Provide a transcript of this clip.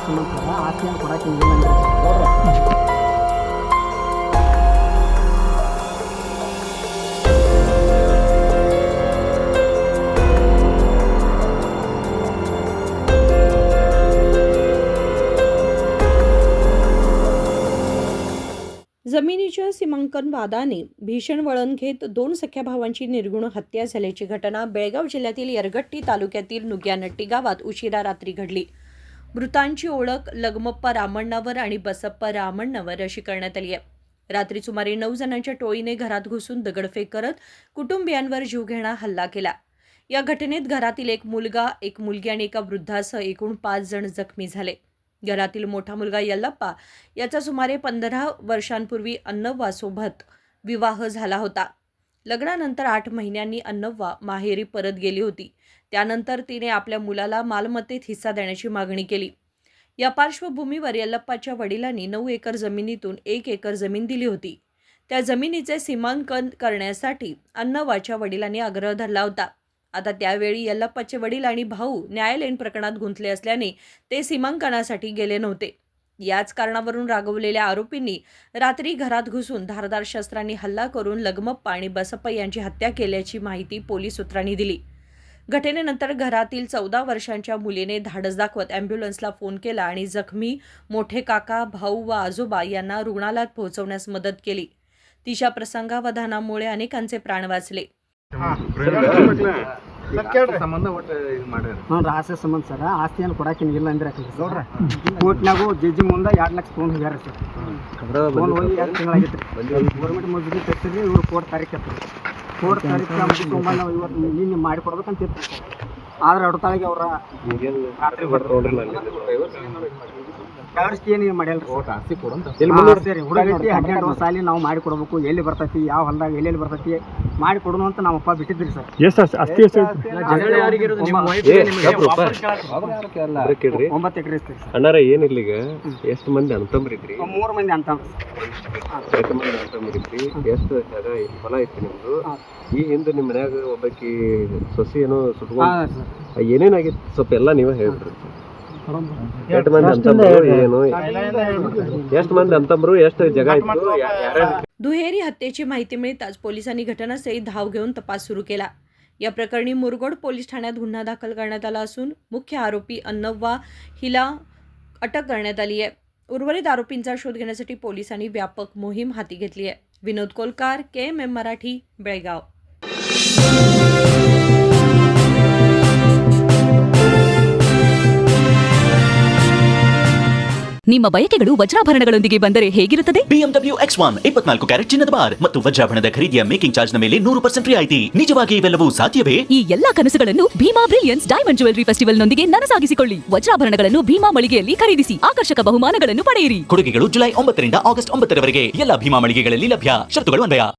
ಸಂಬಂಧ ಸರ್ ಆಸ್ತಿ ಏನು ಕೊಡಕ್ಕೆ ಇಲ್ಲ. जमिनीच्या सीमांकन वादाने भीषण वळण घेत 2 सख्या भावांची निर्घृण हत्या झाल्याची घटना बेळगाव जिल्ह्यातील यरगट्टी तालुक्यातील नुग्यानट्टी गावात उशिरा रात्री घडली. मृतांची ओळख लगमप्पा रामण्णावर आणि बसप्पा रामण्णावर अशी करण्यात आली आहे. रात्री सुमारे 9 जणांच्या टोळीने घरात घुसून दगडफेक करत कुटुंबियांवर जीवघेणा हल्ला केला. या घटनेत घरातील एक मुलगा, एक मुलगी आणि एका वृद्धासह एकूण 5 जण जखमी झाले. घरातील मोठा मुलगा यल्लप्पा याचा सुमारे 15 वर्षांपूर्वी अन्नव्वासोबत विवाह झाला होता. लग्नानंतर 8 महिन्यांनी अन्नव्वा माहेरी परत गेली होती. त्यानंतर तिने आपल्या मुलाला मालमत्तेत हिस्सा देण्याची मागणी केली. या पार्श्वभूमीवर यल्लप्पाच्या वडिलांनी 9 एकर जमिनीतून 1 एकर जमीन दिली होती. त्या जमिनीचे सीमांकन करण्यासाठी अन्नव्वाच्या वडिलांनी आग्रह धरला होता. आता त्यावेळी यल्लप्पाचे वडील आणि भाऊ न्यायालयीन प्रकरणात गुंतले असल्याने ते सीमांकनासाठी गेले नव्हते. याच कारणावरून रागवलेल्या आरोपींनी रात्री घरात घुसून धारदार शस्त्रांनी हल्ला करून लगमप्पा आणि बसप्पा यांची हत्या केल्याची माहिती पोलीस सूत्रांनी दिली. घटनेनंतर घरातील 14 वर्षांच्या मुलीने धाडस दाखवत अँब्युलन्सला फोन केला आणि जखमी मोठे काका, भाऊ व आजोबा यांना रुग्णालयात पोहोचवण्यास मदत केली. तिच्या प्रसंगावधानामुळे अनेकांचे प्राण वाचले. ಆಸ್ತಿ ಸಂಬಂಧ ಸರ್ ಆಸ್ತಿ ಏನು ಕೊಡಕ್ಕೆ ಇಲ್ಲ ಅಂದ್ರೆ ಕೋರ್ಟ್ನಾಗೂ ಜಡ್ಜಿ ಮುಂದೆ 2 ಲಕ್ಷ ತೊಗೊಂಡು ಹೋಗ್ಯಾರ ಸರ್. ತೊಗೊಂಡು ಹೋಗಿ 2 ತಿಂಗಳಾಗಿತ್ತು ರೀ. ಗೌರ್ಮೆಂಟ್ ಮಜೂರಿ ತೆಗ್ಸಿದ್ರಿ ಇವ್ರು ಕೋರ್ಟ್ ತಾರೀಕು ತೊಗೊಂಬಂದು ನಾವು ಇವತ್ತು ನಿನ್ನೆ ಮಾಡಿಕೊಡ್ಬೇಕಂತ ಇತ್ತು. ಆದ್ರೆ ಅಡ್ತಾಳಿಗೆ ಅವ್ರ ಏನು ಮಾಡ್ಯಾರ ಸರಿ ಹುಡುಗೈತಿ 12 ವರ್ಷ ಸಾಲಿ ನಾವು ಮಾಡಿ ಕೊಡ್ಬೇಕು. ಎಲ್ಲಿ ಬರ್ತೈತಿ ಯಾವ ಹೊಲದಾಗ ಎಲ್ಲೆಲ್ಲಿ ಬರ್ತೈತಿ ಮಾಡಿ ಕೊಡೋಣ ಅಂತ ನಮ್ಮಪ್ಪ ಬಿಟ್ಟಿದ್ರಿ ಸರ್. 9 ಎಕರೆ ಇರ್ತೀವಿ ಸರ್. ಅಣ್ಣಾರ ಏನಿಲ್ಲ ಈಗ ಎಷ್ಟು ಮಂದಿ ಅಂತಂಬ್ರಿದ್ರಿ? 3 ಮಂದಿ ಅಂತ ಎಷ್ಟು ಮಂದಿ ಅಂತಂಬ್ರಿದ್ರಿ? ಎಷ್ಟು ಜಾಗ ಹೊಲ ಐತಿ ನಿಮ್ದು? ಈ ಹಿಂದೆ ನಿಮ್ಮ ಮನ್ಯಾಗ ಒಬ್ಬಾಕಿ ಸೊಸಿ ಏನೋ ಸುಟ್ಕೊಂಡು ಏನೇನಾಗಿತ್ತು ಸ್ವಲ್ಪ ಎಲ್ಲ ನೀವೇ ಹೇಳ್ಬಿಡ್ರಿ. ಎಷ್ಟು ಮಂದಿ ಅಂತಂಬ್ರು ಏನು ಎಷ್ಟು ಮಂದಿ ಅಂತಂಬ್ರು ಎಷ್ಟು ಜಾಗ ಇತ್ತು? दुहेरी हत्येची माहिती मिळताच पोलिसांनी घटनास्थळी धाव घेऊन तपास सुरू केला. या प्रकरणी मुरगोड पोलीस ठाण्यात गुन्हा दाखल करण्यात आला असून मुख्य आरोपी अन्नव्वा हिला अटक करण्यात आली आहे. उर्वरित आरोपींचा शोध घेण्यासाठी पोलिसांनी व्यापक मोहीम हाती घेतली आहे. विनोद कोलकार, KMM मराठी, बेळगाव. ನಿಮ್ಮ ಬಯಕೆಗಳು ವಜ್ರಾಭರಣಗಳೊಂದಿಗೆ ಬಂದರೆ ಹೇಗಿರುತ್ತದೆ? BMW X1 24 ಕ್ಯಾರೆಟ್ ಚಿನ್ನದ ಬಾರ್ ಮತ್ತು ವಜ್ರಾಭರಣದ ಖರೀದಿಯ ಮೇಕಿಂಗ್ ಚಾರ್ಜ್ ನ ಮೇಲೆ 100% ರಿಯಾಯಿತಿ. ನಿಜವಾಗಿ ಇವೆಲ್ಲವೂ ಸಾಧ್ಯವೇ? ಈ ಎಲ್ಲಾ ಕನಸುಗಳನ್ನು Bhima brilliance diamond jewellery festival ನೊಂದಿಗೆ ನನಸಾಗಿಸಿಕೊಳ್ಳಿ. ವಜ್ರಾಭರಣಗಳನ್ನು ಭೀಮಾ ಮಳಿಗೆಯಲ್ಲಿ ಖರೀದಿಸಿ ಆಕರ್ಷಕ ಬಹುಮಾನಗಳನ್ನು ಪಡೆಯಿರಿ. ಕೊಡುಗೆಗಳು ಜುಲೈ 9 ರಿಂದ ಆಗಸ್ಟ್ 9 ರವರೆಗೆ ಎಲ್ಲ ಭೀಮಾ ಮಳಿಗೆಗಳಲ್ಲಿ ಲಭ್ಯ. ಶರತ್ತುಗಳು ಅನ್ವಯ.